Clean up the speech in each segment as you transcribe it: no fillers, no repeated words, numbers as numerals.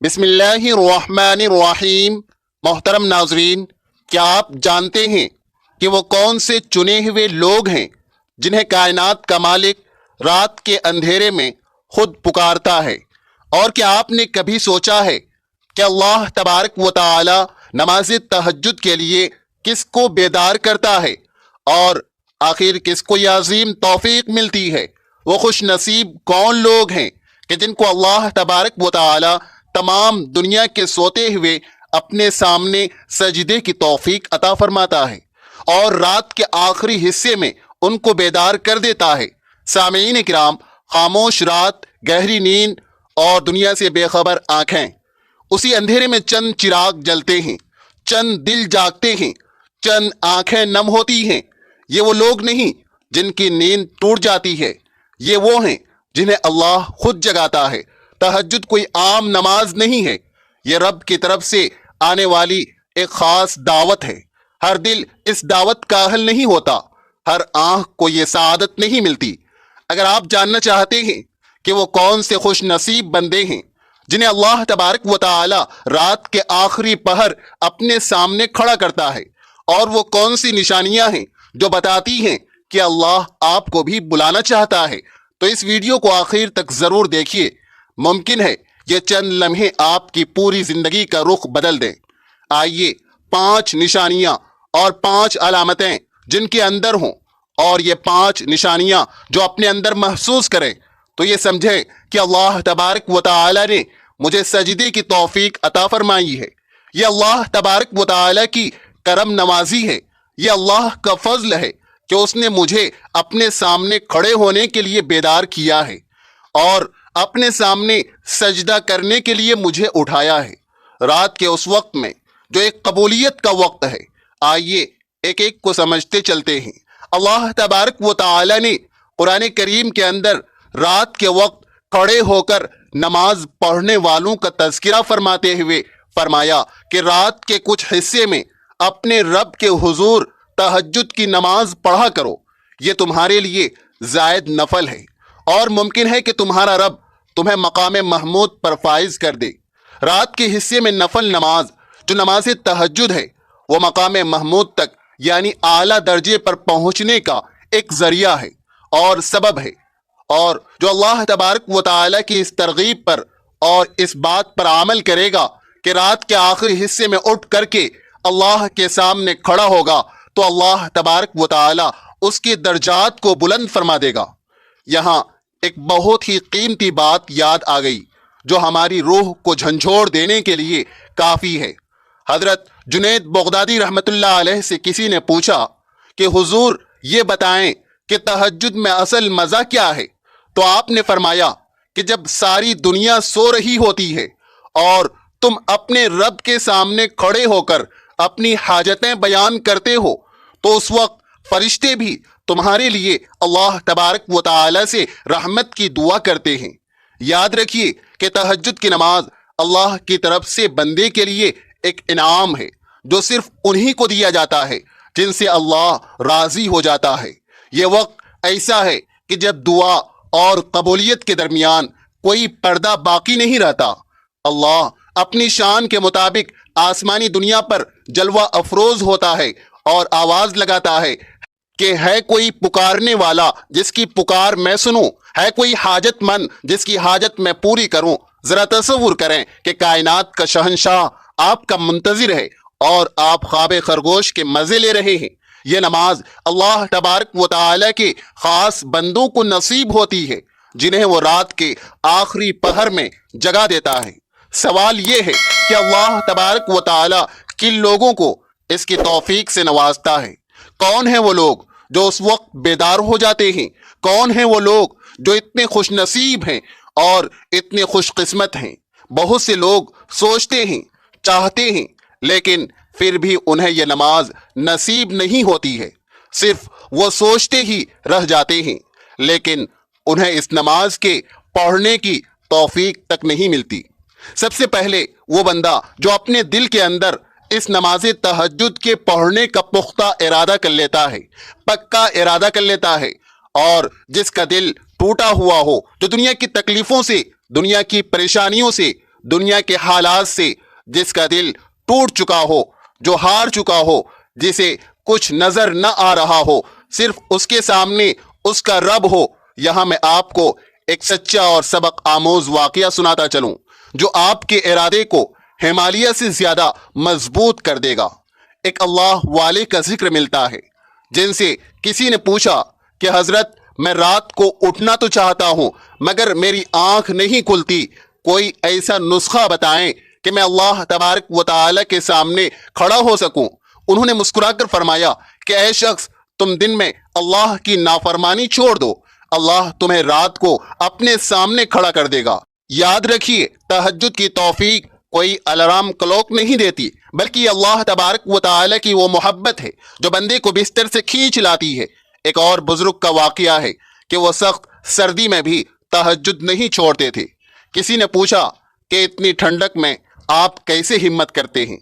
بسم اللہ الرحمن الرحیم۔ محترم ناظرین، کیا آپ جانتے ہیں کہ وہ کون سے چنے ہوئے لوگ ہیں جنہیں کائنات کا مالک رات کے اندھیرے میں خود پکارتا ہے؟ اور کیا آپ نے کبھی سوچا ہے کہ اللہ تبارک و تعالی نماز تہجد کے لیے کس کو بیدار کرتا ہے، اور آخر کس کو یہ عظیم توفیق ملتی ہے؟ وہ خوش نصیب کون لوگ ہیں کہ جن کو اللہ تبارک و تعالی تمام دنیا کے سوتے ہوئے اپنے سامنے سجدے کی توفیق عطا فرماتا ہے اور رات کے آخری حصے میں ان کو بیدار کر دیتا ہے۔ سامعین کرام، خاموش رات، گہری نیند اور دنیا سے بے خبر آنکھیں، اسی اندھیرے میں چند چراغ جلتے ہیں، چند دل جاگتے ہیں، چند آنکھیں نم ہوتی ہیں۔ یہ وہ لوگ نہیں جن کی نیند ٹوٹ جاتی ہے، یہ وہ ہیں جنہیں اللہ خود جگاتا ہے۔ تہجد کوئی عام نماز نہیں ہے، یہ رب کی طرف سے آنے والی ایک خاص دعوت ہے۔ ہر دل اس دعوت کا اہل نہیں ہوتا، ہر آنکھ کو یہ سعادت نہیں ملتی۔ اگر آپ جاننا چاہتے ہیں کہ وہ کون سے خوش نصیب بندے ہیں جنہیں اللہ تبارک و تعالی رات کے آخری پہر اپنے سامنے کھڑا کرتا ہے، اور وہ کون سی نشانیاں ہیں جو بتاتی ہیں کہ اللہ آپ کو بھی بلانا چاہتا ہے، تو اس ویڈیو کو آخر تک ضرور دیکھیے۔ ممکن ہے یہ چند لمحے آپ کی پوری زندگی کا رخ بدل دیں۔ آئیے 5 نشانیاں اور 5 علامتیں جن کے اندر ہوں، اور یہ 5 نشانیاں جو اپنے اندر محسوس کریں تو یہ سمجھیں کہ اللہ تبارک و تعالی نے مجھے سجدے کی توفیق عطا فرمائی ہے۔ یہ اللہ تبارک و تعالی کی کرم نوازی ہے، یہ اللہ کا فضل ہے کہ اس نے مجھے اپنے سامنے کھڑے ہونے کے لیے بیدار کیا ہے اور اپنے سامنے سجدہ کرنے کے لیے مجھے اٹھایا ہے رات کے اس وقت میں جو ایک قبولیت کا وقت ہے۔ آئیے ایک ایک کو سمجھتے چلتے ہیں۔ اللہ تبارک و تعالی نے قرآن کریم کے اندر رات کے وقت کھڑے ہو کر نماز پڑھنے والوں کا تذکرہ فرماتے ہوئے فرمایا کہ رات کے کچھ حصے میں اپنے رب کے حضور تہجد کی نماز پڑھا کرو، یہ تمہارے لیے زائد نفل ہے، اور ممکن ہے کہ تمہارا رب تمہیں مقام محمود پر فائز کر دے۔ رات کے حصے میں نفل نماز جو نماز تہجد ہے، وہ مقام محمود تک یعنی اعلیٰ درجے پر پہنچنے کا ایک ذریعہ ہے اور سبب ہے، اور جو اللہ تبارک و تعالی کی اس ترغیب پر اور اس بات پر عمل کرے گا کہ رات کے آخری حصے میں اٹھ کر کے اللہ کے سامنے کھڑا ہوگا تو اللہ تبارک و تعالی اس کے درجات کو بلند فرما دے گا۔ یہاں ایک بہت ہی قیمتی بات یاد آ گئی جو ہماری روح کو جھنجھوڑ دینے کے لیے کافی ہے۔ حضرت جنید بغدادی رحمت اللہ علیہ سے کسی نے پوچھا کہ حضور یہ بتائیں کہ تہجد میں اصل مزہ کیا ہے؟ تو آپ نے فرمایا کہ جب ساری دنیا سو رہی ہوتی ہے اور تم اپنے رب کے سامنے کھڑے ہو کر اپنی حاجتیں بیان کرتے ہو تو اس وقت فرشتے بھی تمہارے لیے اللہ تبارک و تعالی سے رحمت کی دعا کرتے ہیں۔ یاد رکھیے کہ تہجد کی نماز اللہ کی طرف سے بندے کے لیے ایک انعام ہے جو صرف انہی کو دیا جاتا ہے جن سے اللہ راضی ہو جاتا ہے۔ یہ وقت ایسا ہے کہ جب دعا اور قبولیت کے درمیان کوئی پردہ باقی نہیں رہتا۔ اللہ اپنی شان کے مطابق آسمانی دنیا پر جلوہ افروز ہوتا ہے اور آواز لگاتا ہے کہ ہے کوئی پکارنے والا جس کی پکار میں سنوں، ہے کوئی حاجت مند جس کی حاجت میں پوری کروں۔ ذرا تصور کریں کہ کائنات کا شہنشاہ آپ کا منتظر ہے اور آپ خواب خرگوش کے مزے لے رہے ہیں۔ یہ نماز اللہ تبارک و تعالی کے خاص بندوں کو نصیب ہوتی ہے جنہیں وہ رات کے آخری پہر میں جگا دیتا ہے۔ سوال یہ ہے کہ اللہ تبارک و تعالی کن لوگوں کو اس کی توفیق سے نوازتا ہے؟ کون ہیں وہ لوگ جو اس وقت بیدار ہو جاتے ہیں؟ کون ہیں وہ لوگ جو اتنے خوش نصیب ہیں اور اتنے خوش قسمت ہیں؟ بہت سے لوگ سوچتے ہیں، چاہتے ہیں، لیکن پھر بھی انہیں یہ نماز نصیب نہیں ہوتی ہے۔ صرف وہ سوچتے ہی رہ جاتے ہیں، لیکن انہیں اس نماز کے پڑھنے کی توفیق تک نہیں ملتی۔ سب سے پہلے وہ بندہ جو اپنے دل کے اندر اس نماز تہجد کے پڑھنے کا پختہ ارادہ کر لیتا ہے، پکا ارادہ کر لیتا ہے، اور جس کا دل ٹوٹا ہوا ہو، جو دنیا کی تکلیفوں سے، دنیا کی پریشانیوں سے، دنیا کے حالات سے، جس کا دل ٹوٹ چکا ہو، جو ہار چکا ہو، جسے کچھ نظر نہ آ رہا ہو، صرف اس کے سامنے اس کا رب ہو۔ یہاں میں آپ کو ایک سچا اور سبق آموز واقعہ سناتا چلوں جو آپ کے ارادے کو ہمالیہ سے زیادہ مضبوط کر دے گا۔ ایک اللہ والے کا ذکر ملتا ہے جن سے کسی نے پوچھا کہ حضرت، میں رات کو اٹھنا تو چاہتا ہوں مگر میری آنکھ نہیں کھلتی، کوئی ایسا نسخہ بتائیں کہ میں اللہ تبارک و تعالی کے سامنے کھڑا ہو سکوں۔ انہوں نے مسکرا کر فرمایا کہ اے شخص، تم دن میں اللہ کی نافرمانی چھوڑ دو، اللہ تمہیں رات کو اپنے سامنے کھڑا کر دے گا۔ یاد رکھیے، تہجد کی توفیق کوئی الارم کلوک نہیں دیتی، بلکہ اللہ تبارک و تعالی کی وہ محبت ہے جو بندے کو بستر سے کھینچ لاتی ہے۔ ایک اور بزرگ کا واقعہ ہے کہ وہ سخت سردی میں بھی تہجد نہیں چھوڑتے تھے۔ کسی نے پوچھا کہ اتنی ٹھنڈک میں آپ کیسے ہمت کرتے ہیں؟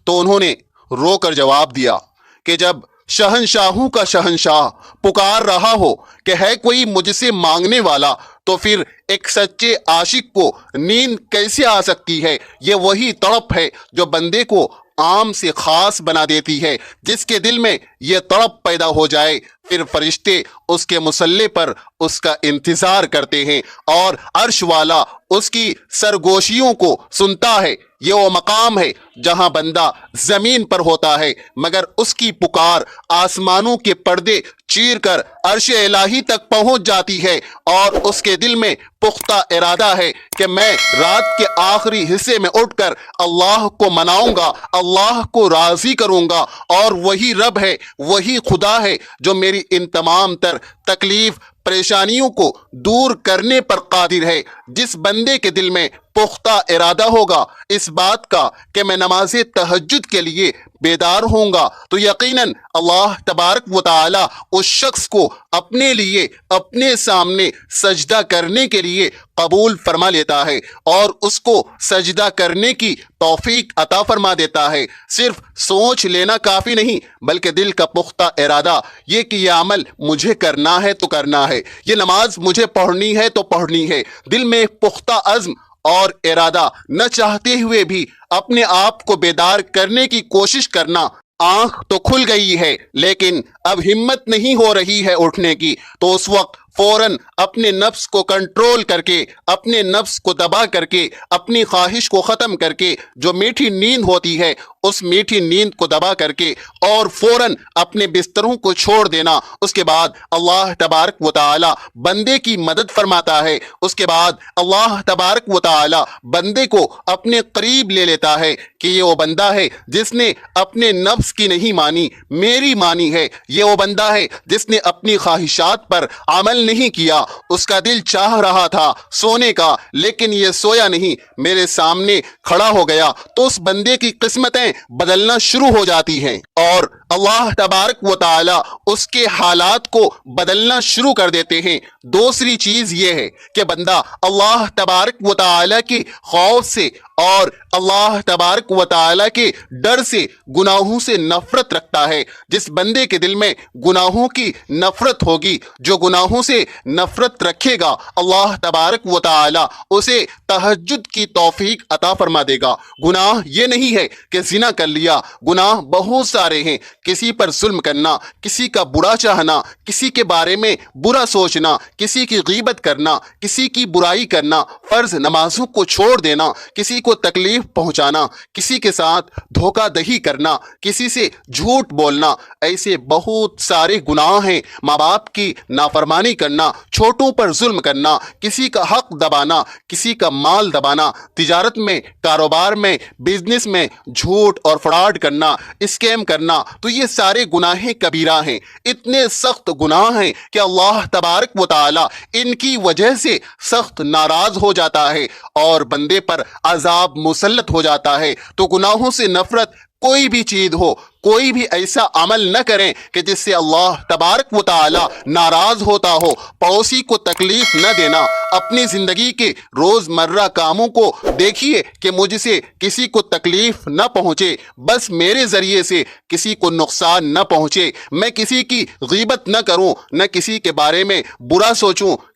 تو انہوں نے رو کر جواب دیا کہ جب شہنشاہوں کا شہنشاہ پکار رہا ہو کہ ہے کوئی مجھ سے مانگنے والا، تو پھر ایک سچے عاشق کو نیند کیسے آ سکتی ہے؟ یہ وہی تڑپ ہے جو بندے کو عام سے خاص بنا دیتی ہے۔ جس کے دل میں یہ تڑپ پیدا ہو جائے، پھر فرشتے اس کے مصلے پر اس کا انتظار کرتے ہیں اور عرش والا اس کی سرگوشیوں کو سنتا ہے۔ یہ وہ مقام ہے جہاں بندہ زمین پر ہوتا ہے مگر اس کی پکار آسمانوں کے پردے چیر کر عرش الہی تک پہنچ جاتی ہے، اور اس کے دل میں پختہ ارادہ ہے کہ میں رات کے آخری حصے میں اٹھ کر اللہ کو مناؤں گا، اللہ کو راضی کروں گا، اور وہی رب ہے، وہی خدا ہے جو میری ان تمام تر تکلیف پریشانیوں کو دور کرنے پر قادر ہے۔ جس بندے کے دل میں پختہ ارادہ ہوگا اس بات کا کہ میں نماز تہجد کے لیے بیدار ہوں گا، تو یقیناً اللہ تبارک و تعالی اس شخص کو اپنے لیے اپنے سامنے سجدہ کرنے کے لیے قبول فرما لیتا ہے اور اس کو سجدہ کرنے کی توفیق عطا فرما دیتا ہے۔ صرف سوچ لینا کافی نہیں بلکہ دل کا پختہ ارادہ، یہ کہ یہ عمل مجھے کرنا ہے تو کرنا ہے، یہ نماز مجھے پڑھنی ہے تو پڑھنی ہے۔ دل میں پختہ عزم اور ارادہ نہ چاہتے ہوئے بھی اپنے آپ کو بیدار کرنے کی کوشش کرنا۔ آنکھ تو کھل گئی ہے لیکن اب ہمت نہیں ہو رہی ہے اٹھنے کی، تو اس وقت فوراً اپنے نفس کو کنٹرول کر کے، اپنے نفس کو دبا کر کے، اپنی خواہش کو ختم کر کے، جو میٹھی نیند ہوتی ہے اس میٹھی نیند کو دبا کر کے اور فوراً اپنے بستروں کو چھوڑ دینا۔ اس کے بعد اللہ تبارک و تعالی بندے کی مدد فرماتا ہے۔ اس کے بعد اللہ تبارک و تعالی بندے کو اپنے قریب لے لیتا ہے کہ یہ وہ بندہ ہے جس نے اپنے نفس کی نہیں مانی، میری مانی ہے۔ یہ وہ بندہ ہے جس نے اپنی خواہشات پر عمل نہیں کیا۔ اس کا دل چاہ رہا تھا سونے کا لیکن یہ سویا نہیں، میرے سامنے کھڑا ہو گیا۔ تو اس بندے کی قسمتیں بدلنا شروع ہو جاتی ہیں اور اللہ تبارک و تعالی اس کے حالات کو بدلنا شروع کر دیتے ہیں۔ دوسری چیز یہ ہے کہ بندہ اللہ تبارک و تعالی کے خوف سے اور اللہ تبارک و تعالی کے ڈر سے گناہوں سے نفرت رکھتا ہے۔ جس بندے کے دل میں گناہوں کی نفرت ہوگی، جو گناہوں سے نفرت رکھے گا، اللہ تبارک و تعالی اسے تہجد کی توفیق عطا فرما دے گا۔ گناہ یہ نہیں ہے کہ زنا کر لیا، گناہ بہت سارے ہیں۔ کسی پر ظلم کرنا، کسی کا برا چاہنا، کسی کے بارے میں برا سوچنا، کسی کی غیبت کرنا، کسی کی برائی کرنا، فرض نمازوں کو چھوڑ دینا، کسی کو تکلیف پہنچانا، کسی کے ساتھ دھوکہ دہی کرنا، کسی سے جھوٹ بولنا، ایسے بہت سارے گناہ ہیں۔ ماں باپ کی نافرمانی کرنا، چھوٹوں پر ظلم کرنا، کسی کا حق دبانا، کسی کا مال دبانا، تجارت میں، کاروبار میں، بزنس میں جھوٹ اور فراڈ کرنا، اسکیم کرنا، تو یہ سارے گناہ کبیرہ ہیں۔ اتنے سخت گناہ ہیں کہ اللہ تبارک و تعالی ان کی وجہ سے سخت ناراض ہو جاتا ہے اور بندے پر عذاب مسلط ہو جاتا ہے۔ تو گناہوں سے نفرت کوئی بھی چیز ہو، کوئی بھی ایسا عمل نہ کریں کہ جس سے اللہ تبارک و تعالی ناراض ہوتا ہو۔ پڑوسی کو تکلیف نہ دینا، اپنی زندگی کے روزمرہ کاموں کو دیکھیے کہ مجھ سے کسی کو تکلیف نہ پہنچے، بس میرے ذریعے سے کسی کو نقصان نہ پہنچے۔ میں کسی کی غیبت نہ کروں، نہ کسی کے بارے میں برا سوچوں،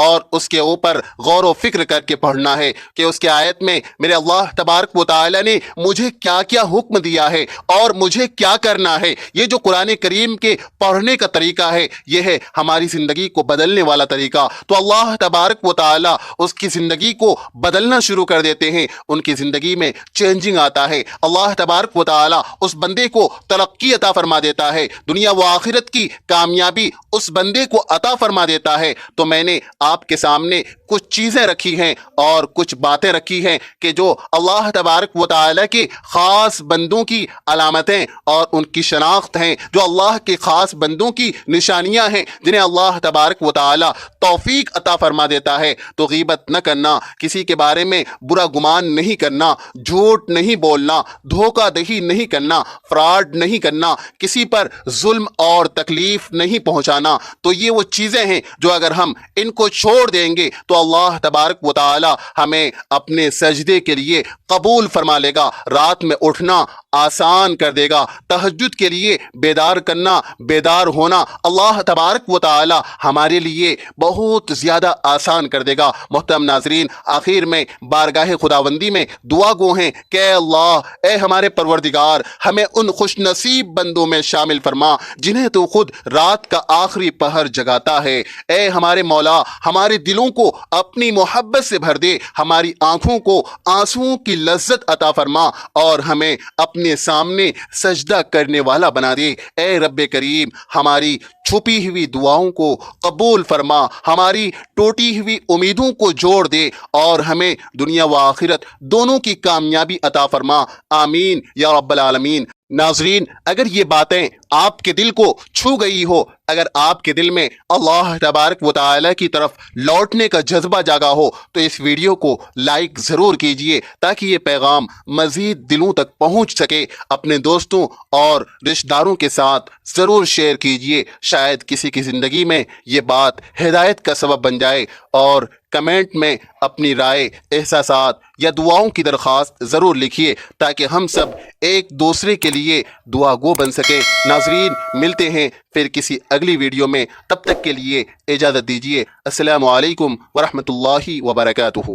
اور اس کے اوپر غور و فکر کر کے پڑھنا ہے کہ اس کے آیت میں میرے اللہ تبارک و تعالی نے مجھے کیا کیا حکم دیا ہے اور مجھے کیا کرنا ہے۔ یہ جو قرآن کریم کے پڑھنے کا طریقہ ہے، یہ ہے ہماری زندگی کو بدلنے والا طریقہ۔ تو اللہ تبارک و تعالی اس کی زندگی کو بدلنا شروع کر دیتے ہیں، ان کی زندگی میں چینجنگ آتا ہے۔ اللہ تبارک و تعالی اس بندے کو ترقی عطا فرما دیتا ہے، دنیا و آخرت کی کامیابی اس بندے کو عطا فرما دیتا ہے۔ تو میں نے آپ کے سامنے کچھ چیزیں رکھی ہیں اور کچھ باتیں رکھی ہیں کہ جو اللہ تبارک و تعالی کے خاص بندوں کی علامتیں اور ان کی شناخت ہیں، جو اللہ کے خاص بندوں کی نشانیاں ہیں، جنہیں اللہ تبارک و تعالی توفیق عطا فرما دیتا ہے۔ تو غیبت نہ کرنا، کسی کے بارے میں برا گمان نہیں کرنا، جھوٹ نہیں بولنا، دھوکہ دہی نہیں کرنا، فراڈ نہیں کرنا، کسی پر ظلم اور تکلیف نہیں پہنچانا۔ تو یہ وہ چیزیں ہیں جو اگر ہم ان کو چھوڑ دیں گے تو اللہ تبارک و تعالی ہمیں اپنے سجدے کے لیے قبول فرما لے گا، رات میں اٹھنا آسان کر دے گا، تہجد کے لیے بیدار کرنا، بیدار ہونا اللہ تبارک و تعالی ہمارے لیے بہت زیادہ آسان کر دے گا۔ محترم ناظرین، آخر میں بارگاہ خداوندی میں دعا گو ہیں کہ اے اللہ، اے ہمارے پروردگار، ہمیں ان خوش نصیب بندوں میں شامل فرما جنہیں تو خود رات کا آخری پہر جگاتا ہے۔ اے ہمارے مولا، ہمارے دلوں کو اپنی محبت سے بھر دے، ہماری آنکھوں کو آنسوؤں کی لذت عطا فرما اور ہمیں اپنے سامنے سجدہ کرنے والا بنا دے۔ اے رب کریم، ہماری چھپی ہوئی دعاؤں کو قبول فرما، ہماری ٹوٹی ہوئی امیدوں کو جوڑ دے اور ہمیں دنیا و آخرت دونوں کی کامیابی عطا فرما، آمین یا رب العالمین۔ ناظرین، اگر یہ باتیں آپ کے دل کو چھو گئی ہو، اگر آپ کے دل میں اللہ تبارک و تعالی کی طرف لوٹنے کا جذبہ جاگا ہو تو اس ویڈیو کو لائک ضرور کیجئے تاکہ یہ پیغام مزید دلوں تک پہنچ سکے۔ اپنے دوستوں اور رشتہ داروں کے ساتھ ضرور شیئر کیجئے، شاید کسی کی زندگی میں یہ بات ہدایت کا سبب بن جائے۔ اور کمنٹ میں اپنی رائے، احساسات یا دعاؤں کی درخواست ضرور لکھیے تاکہ ہم سب ایک دوسرے کے لیے دعا گو بن سکے۔ ناظرین، ملتے ہیں پھر کسی اگلی ویڈیو میں، تب تک کے لیے اجازت دیجیے۔ السلام علیکم ورحمۃ اللہ وبرکاتہ۔